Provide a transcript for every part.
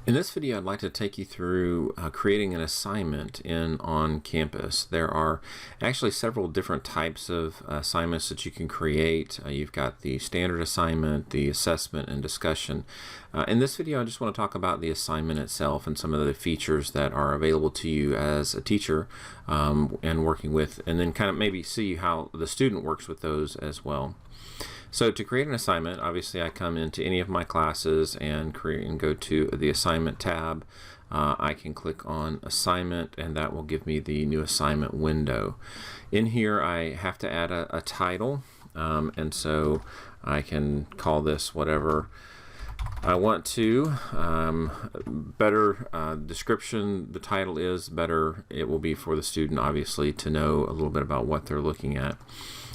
In this video, I'd like to take you through creating an assignment in OnCampus. There are actually several different types of assignments that you can create. You've got the standard assignment, the assessment, and discussion. In this video, I just want to talk about the assignment itself and some of the features that are available to you as a teacher and working with, and then kind of maybe see how the student works with those as well. So to create an assignment, obviously I come into any of my classes and go to the assignment tab. I can click on assignment, and that will give me the new assignment window. In here I have to add a title, and so I can call this whatever I want to. Better description the title is, better it will be for the student, obviously, to know a little bit about what they're looking at.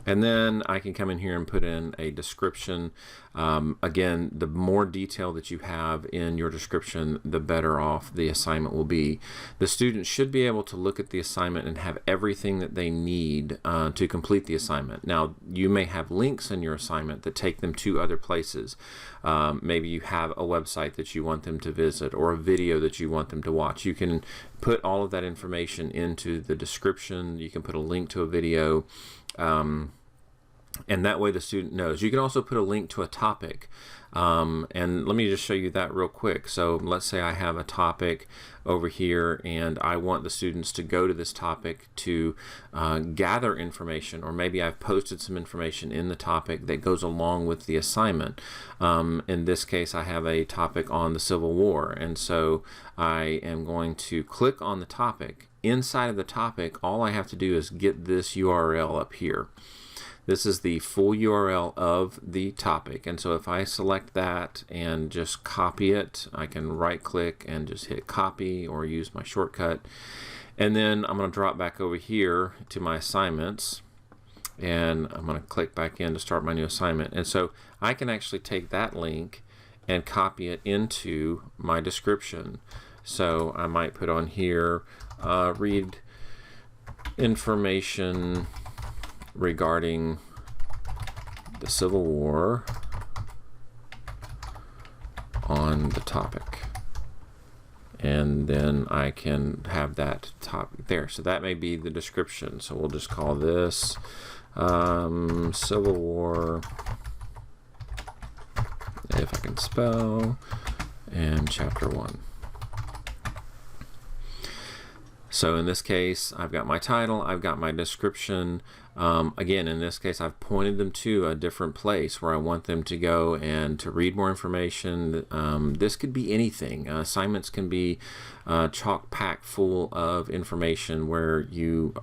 And then I can come in here and put in a description. Again, the more detail that you have in your description, the better off the assignment will be. The student should be able to look at the assignment and have everything that they need to complete the assignment. Now, you may have links in your assignment that take them to other places. Maybe you have a website that you want them to visit or a video that you want them to watch. You can put all of that information into the description. You can put a link to a video. And that way the student knows. You can also put a link to a topic. And let me just show you that real quick. So let's say I have a topic over here and I want the students to go to this topic to gather information, or maybe I've posted some information in the topic that goes along with the assignment. In this case, I have a topic on the Civil War, and so I am going to click on the topic. Inside of the topic, all I have to do is get this URL up here. This is the full URL of the topic, and so if I select that and just copy it, I can right click and just hit copy or use my shortcut, and then I'm going to drop back over here to my assignments, and I'm going to click back in to start my new assignment. And so I can actually take that link and copy it into my description. So I might put on here, read information regarding the Civil War on the topic, and then I can have that topic there. So that may be the description. So we'll just call this Civil War, if I can spell, and chapter 1. So in this case, I've got my title, I've got my description. Again, in this case, I've pointed them to a different place where I want them to go and to read more information. This could be anything. Assignments can be chock-packed full of information where you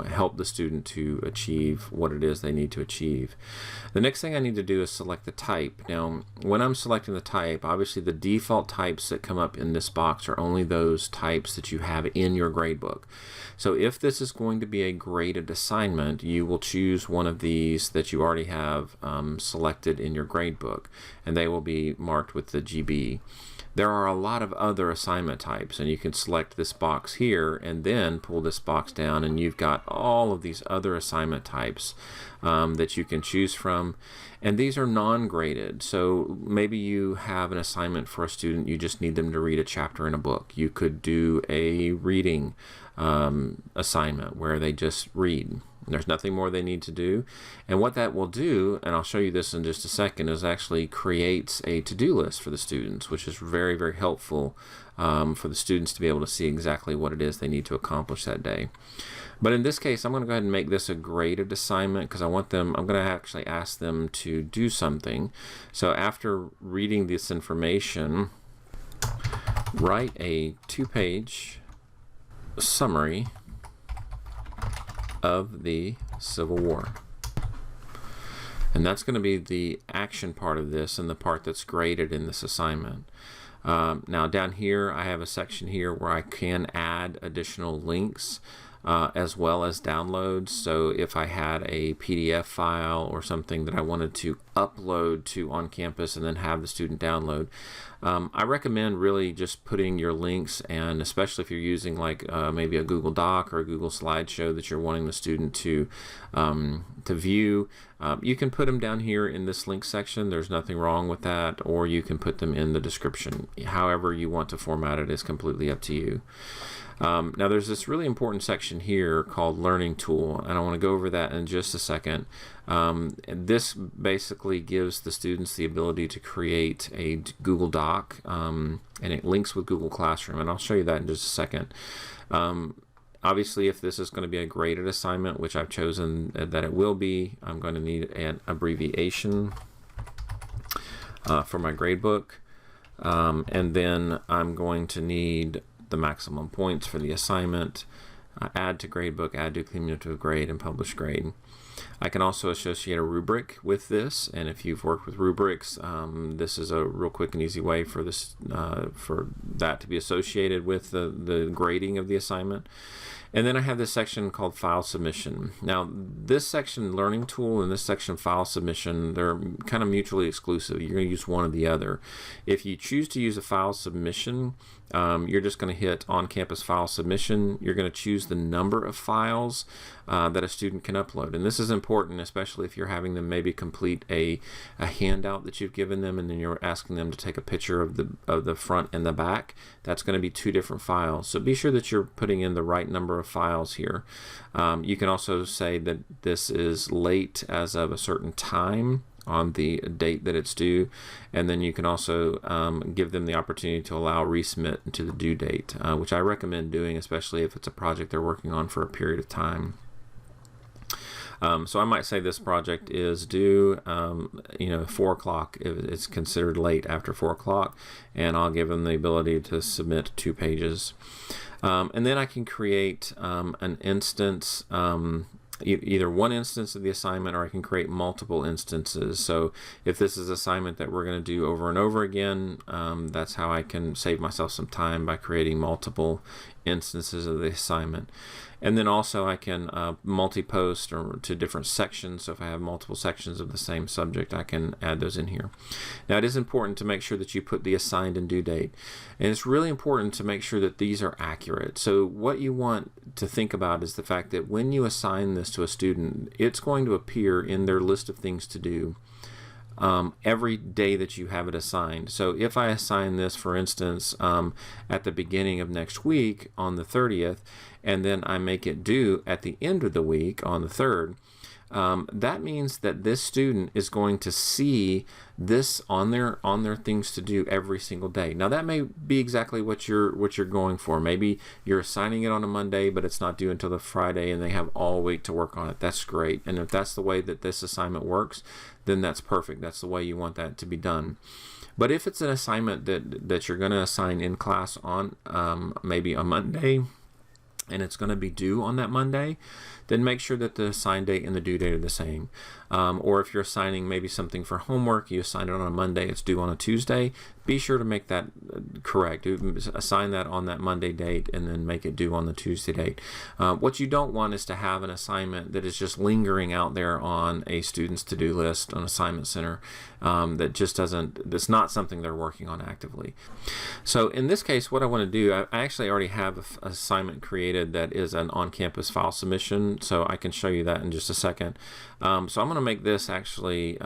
help the student to achieve what it is they need to achieve. The next thing I need to do is select the type. Now, when I'm selecting the type, obviously the default types that come up in this box are only those types that you have in your gradebook. So if this is going to be a graded assignment, you will choose one of these that you already have selected in your gradebook, and they will be marked with the GB. There are a lot of other assignment types, and you can select this box here and then pull this box down, and you've got all of these other assignment types that you can choose from. And these are non-graded. So maybe you have an assignment for a student, you just need them to read a chapter in a book. You could do a reading assignment where they just read. There's nothing more they need to do. And what that will do, and I'll show you this in just a second, is actually creates a to-do list for the students, which is very, very helpful for the students to be able to see exactly what it is they need to accomplish that day. But in this case, I'm going to go ahead and make this a graded assignment because I'm going to actually ask them to do something. So after reading this information, write a 2-page summary of the Civil War. And that's going to be the action part of this and the part that's graded in this assignment. Now down here I have a section here where I can add additional links. as well as downloads. So if I had a PDF file or something that I wanted to upload to OnCampus and then have the student download, I recommend really just putting your links, and especially if you're using like maybe a Google Doc or a Google slideshow that you're wanting the student to view, you can put them down here in this link section. There's nothing wrong with that, or you can put them in the description. However you want to format it is completely up to you. Now there's this really important section here called Learning Tool, and I want to go over that in just a second. This basically gives the students the ability to create a Google Doc, and it links with Google Classroom, and I'll show you that in just a second. Obviously, if this is going to be a graded assignment, which I've chosen that it will be, I'm going to need an abbreviation for my gradebook, and then I'm going to need the maximum points for the assignment, add to gradebook, add to cumulative grade, and publish grade. I can also associate a rubric with this, and if you've worked with rubrics, this is a real quick and easy way for this for that to be associated with the grading of the assignment. And then I have this section called File Submission. Now, this section, Learning Tool, and this section, File Submission, they're kind of mutually exclusive. You're going to use one or the other. If you choose to use a File Submission, you're just going to hit OnCampus File Submission. You're going to choose the number of files that a student can upload. And this is important, especially if you're having them maybe complete a handout that you've given them, and then you're asking them to take a picture of the front and the back. That's going to be two different files. So be sure that you're putting in the right number of files here. You can also say that this is late as of a certain time on the date that it's due, and then you can also give them the opportunity to allow resubmit to the due date, which I recommend doing, especially if it's a project they're working on for a period of time. So I might say this project is due 4 o'clock if it's considered late after 4 o'clock, and I'll give them the ability to submit 2 pages. And then I can create an instance, either one instance of the assignment, or I can create multiple instances. So if this is an assignment that we're going to do over and over again, that's how I can save myself some time, by creating multiple instances of the assignment. And then also I can multi-post or to different sections. So if I have multiple sections of the same subject, I can add those in here. Now, it is important to make sure that you put the assigned and due date. And it's really important to make sure that these are accurate. So what you want to think about is the fact that when you assign this to a student, it's going to appear in their list of things to do every day that you have it assigned. So if I assign this, for instance, at the beginning of next week on the 30th, and then I make it due at the end of the week on the 3rd, that means that this student is going to see this on their things to do every single day. Now, that may be exactly what you're going for. Maybe you're assigning it on a Monday, but it's not due until the Friday, and they have all week to work on it. That's great. And if that's the way that this assignment works, then that's perfect. That's the way you want that to be done. But if it's an assignment that you're going to assign in class on maybe a Monday, and it's going to be due on that Monday, then make sure that the assign date and the due date are the same. Or if you're assigning maybe something for homework, you assign it on a Monday, it's due on a Tuesday, be sure to make that correct. Assign that on that Monday date and then make it due on the Tuesday date. What you don't want is to have an assignment that is just lingering out there on a student's to-do list on Assignment Center that's not something they're working on actively. So in this case, what I want to do, I actually already have an assignment created that is an on-campus file submission, so I can show you that in just a second. So I'm going to make this actually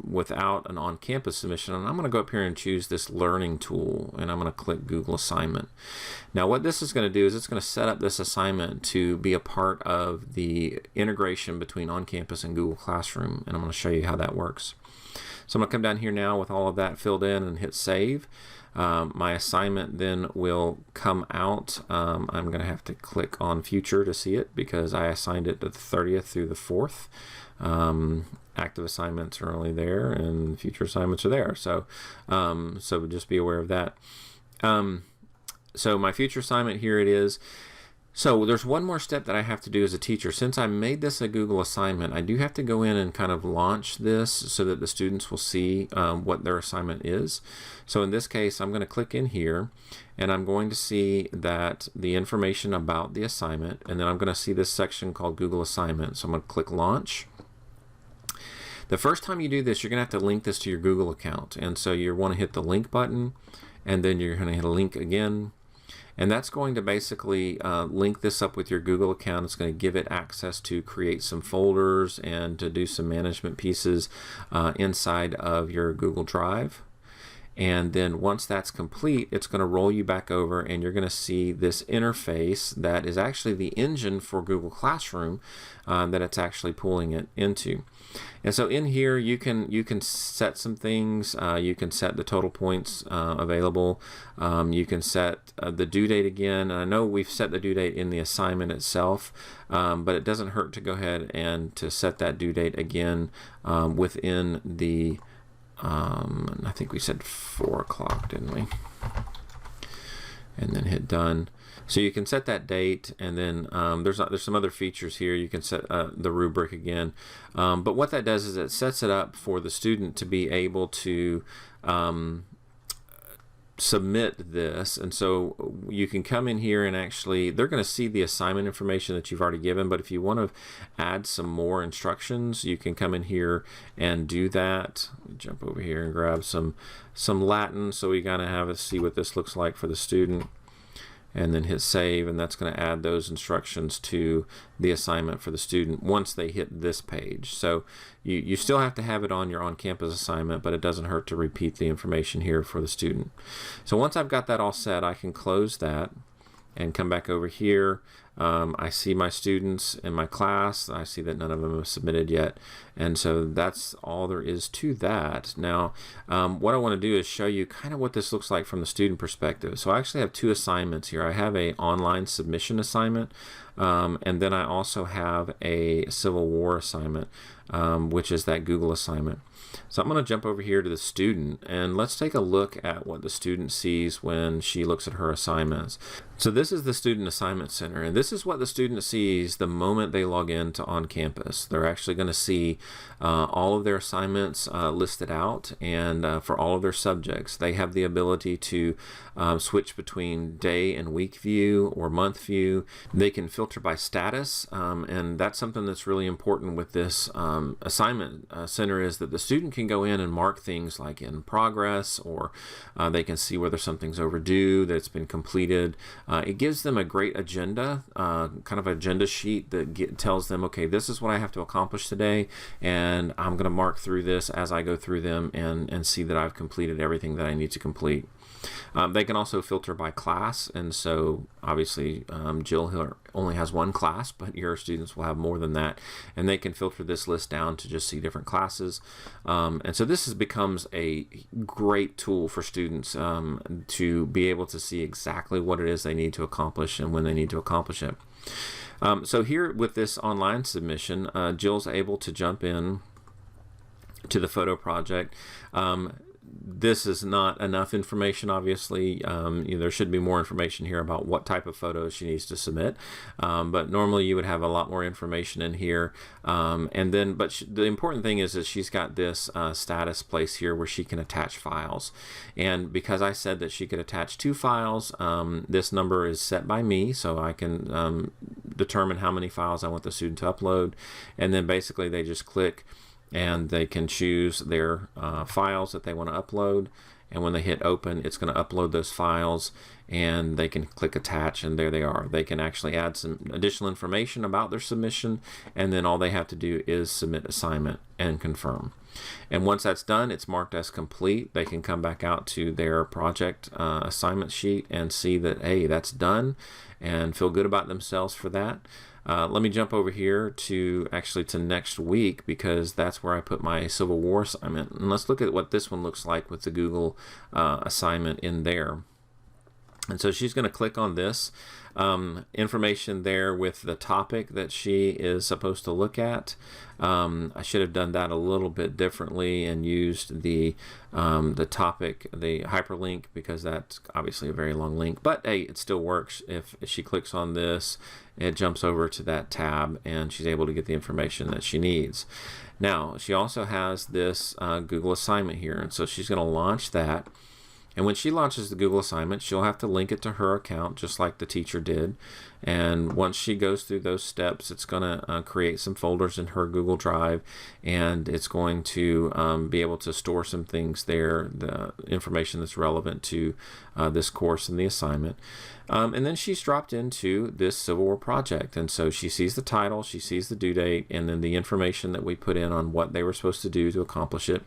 without an on-campus submission, and I'm going to go up here and choose this learning tool, and I'm going to click Google Assignment. Now what this is going to do is it's going to set up this assignment to be a part of the integration between OnCampus and Google Classroom, and I'm going to show you how that works. So I'm going to come down here now with all of that filled in and hit save. My assignment then will come out. I'm going to have to click on future to see it because I assigned it to the 30th through the 4th. Active assignments are only there and future assignments are there. So just be aware of that. So my future assignment, here it is. So there's one more step that I have to do as a teacher. Since I made this a Google assignment, I do have to go in and kind of launch this so that the students will see what their assignment is. So in this case, I'm going to click in here, and I'm going to see that the information about the assignment, and then I'm going to see this section called Google Assignment. So I'm going to click Launch. The first time you do this, you're going to have to link this to your Google account. And so you want to hit the link button, and then you're going to hit a link again. And that's going to basically link this up with your Google account. It's going to give it access to create some folders and to do some management pieces inside of your Google Drive. And then once that's complete, it's going to roll you back over, and you're going to see this interface that is actually the engine for Google Classroom that it's actually pulling it into. And so in here you can set some things. You can set the total points available. You can set the due date again. And I know we've set the due date in the assignment itself, but it doesn't hurt to go ahead and to set that due date again within the I think we said 4 o'clock, didn't we? And then hit done. So you can set that date, and then there's some other features here. You can set the rubric again, but what that does is it sets it up for the student to be able to submit this. And so you can come in here and actually, they're going to see the assignment information that you've already given, but if you want to add some more instructions, you can come in here and do that. Jump over here and grab some Latin, so we gotta have us see what this looks like for the student, and then hit save, and that's going to add those instructions to the assignment for the student once they hit this page. So you still have to have it on your on-campus assignment, but it doesn't hurt to repeat the information here for the student. So once I've got that all set, I can close that and come back over here. I see my students in my class. I see that none of them have submitted yet, and so that's all there is to that. Now what I want to do is show you kind of what this looks like from the student perspective. So I actually have 2 assignments here. I have a online submission assignment, and then I also have a Civil War assignment, which is that Google assignment. So I'm going to jump over here to the student, and let's take a look at what the student sees when she looks at her assignments. So this is the Student Assignment Center, and this is what the student sees the moment they log in to OnCampus. They're actually going to see all of their assignments listed out, and for all of their subjects. They have the ability to switch between day and week view or month view. They can filter by status, and that's something that's really important with this assignment center, is that the student can go in and mark things like in progress, or they can see whether something's overdue, that it's been completed. It gives them a great agenda, kind of agenda sheet that tells them, okay, this is what I have to accomplish today, and I'm going to mark through this as I go through them and see that I've completed everything that I need to complete. They can also filter by class, and so obviously Jill here only has 1 class, but your students will have more than that, and they can filter this list down to just see different classes. And so this becomes a great tool for students to be able to see exactly what it is they need to accomplish and when they need to accomplish it. So here with this online submission, Jill's able to jump in to the photo project. This is not enough information, obviously. There should be more information here about what type of photos she needs to submit, but normally you would have a lot more information in here. And then, the important thing is that she's got this status place here where she can attach files. And because I said that she could attach 2 files, this number is set by me, so I can determine how many files I want the student to upload. And then basically they just click, and they can choose their files that they want to upload, and when they hit open, it's going to upload those files, and they can click attach, and there they are. They can actually add some additional information about their submission, and then all they have to do is submit assignment and confirm. And once that's done, it's marked as complete. They can come back out to their project assignment sheet and see that, hey, that's done, and feel good about themselves for that. Let me jump over here to next week, because that's where I put my Civil War assignment. And let's look at what this one looks like with the Google assignment in there. And so she's going to click on this information there with the topic that she is supposed to look at. I should have done that a little bit differently and used the topic, the hyperlink, because that's obviously a very long link. But hey, it still works. If she clicks on this, it jumps over to that tab and she's able to get the information that she needs. Now, she also has this Google assignment here, and so she's going to launch that. And when she launches the Google assignment, she'll have to link it to her account just like the teacher did. And once she goes through those steps, it's going to create some folders in her Google Drive, and it's going to be able to store some things there, the information that's relevant to this course and the assignment. And then she's dropped into this Civil War project. And so she sees the title, she sees the due date, and then the information that we put in on what they were supposed to do to accomplish it.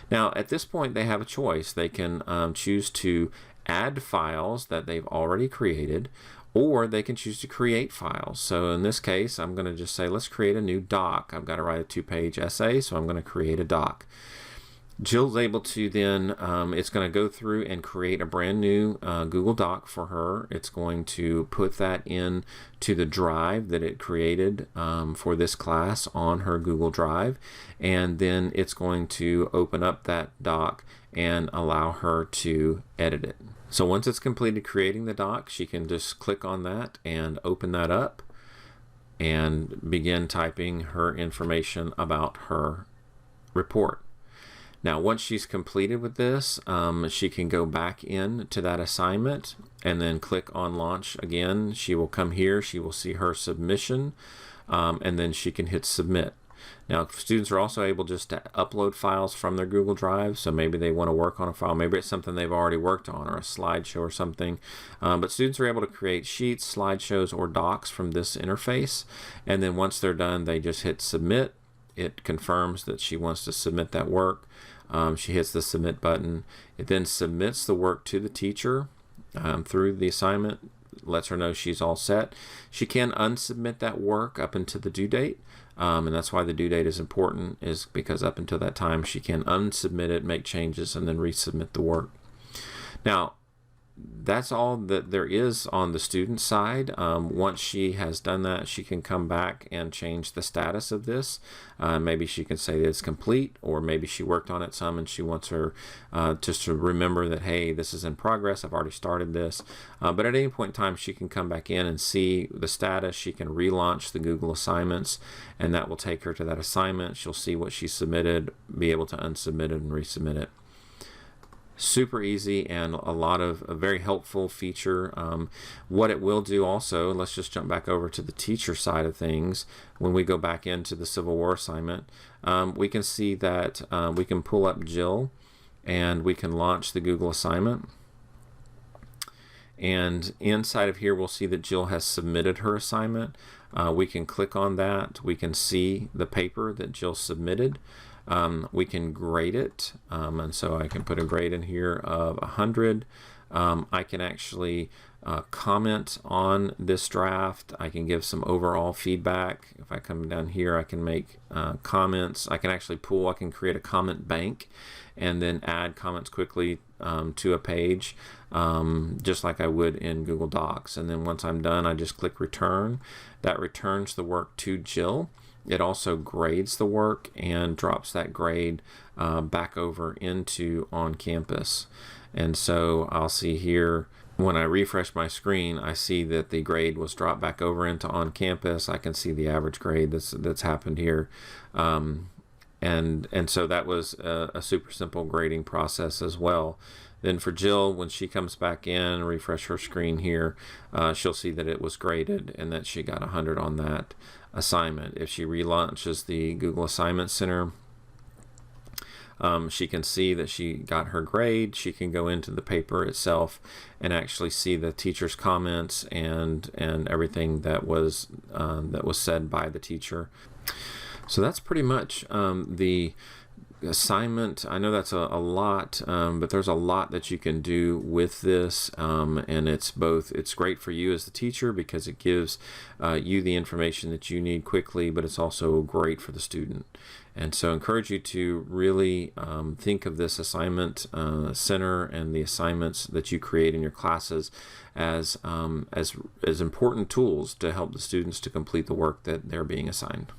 Now, at this point, they have a choice. They can choose to add files that they've already created, or they can choose to create files. So in this case, I'm going to just say, let's create a new doc. I've got to write a 2-page essay, so I'm going to create a doc. Jill's able to then, it's going to go through and create a brand new Google Doc for her. It's going to put that in to the drive that it created for this class on her Google Drive. And then it's going to open up that doc and allow her to edit it. So once it's completed creating the doc, she can just click on that and open that up and begin typing her information about her report. Now, once she's completed with this, she can go back in to that assignment and then click on launch again. She will come here, she will see her submission, and then she can hit submit. Now, students are also able just to upload files from their Google Drive, so maybe they want to work on a file. Maybe it's something they've already worked on, or a slideshow or something. But students are able to create sheets, slideshows, or docs from this interface, and then once they're done, they just hit submit. It confirms that she wants to submit that work. She hits the submit button. It then submits the work to the teacher through the assignment, lets her know she's all set. She can unsubmit that work up until the due date, and that's why the due date is important, is because up until that time she can unsubmit it, make changes, and then resubmit the work. Now, that's all that there is on the student side. Once she has done that, she can come back and change the status of this. Maybe she can say that it's complete, or maybe she worked on it some and she wants her just to remember that, hey, this is in progress, I've already started this. But at any point in time, she can come back in and see the status. She can relaunch the Google Assignments, and that will take her to that assignment. She'll see what she submitted, be able to unsubmit it and resubmit it. Super easy and a very helpful feature. What it will do also, let's just jump back over to the teacher side of things. When we go back into the Civil War assignment, we can see that we can pull up Jill and we can launch the Google assignment. And inside of here, we'll see that Jill has submitted her assignment. We can click on that. We can see the paper that Jill submitted. We can grade it, and so I can put a grade in here of 100. I can actually comment on this draft. I can give some overall feedback. If I come down here, I can make comments. I can actually I can create a comment bank and then add comments quickly to a page, just like I would in Google Docs. And then once I'm done, I just click return. That returns the work to Jill. It also grades the work and drops that grade back over into OnCampus. And so I'll see here, when I refresh my screen, I see that the grade was dropped back over into OnCampus. I can see the average grade that's happened here. And so that was a super simple grading process as well. Then for Jill, when she comes back in, refresh her screen here, she'll see that it was graded and that she got 100 on that assignment. If she relaunches the Google Assignment Center, she can see that she got her grade. She can go into the paper itself and actually see the teacher's comments and everything that was said by the teacher. So that's pretty much the assignment, I know that's a lot, but there's a lot that you can do with this, and it's great for you as the teacher because it gives you the information that you need quickly, but it's also great for the student. And so I encourage you to really think of this assignment center and the assignments that you create in your classes as important tools to help the students to complete the work that they're being assigned.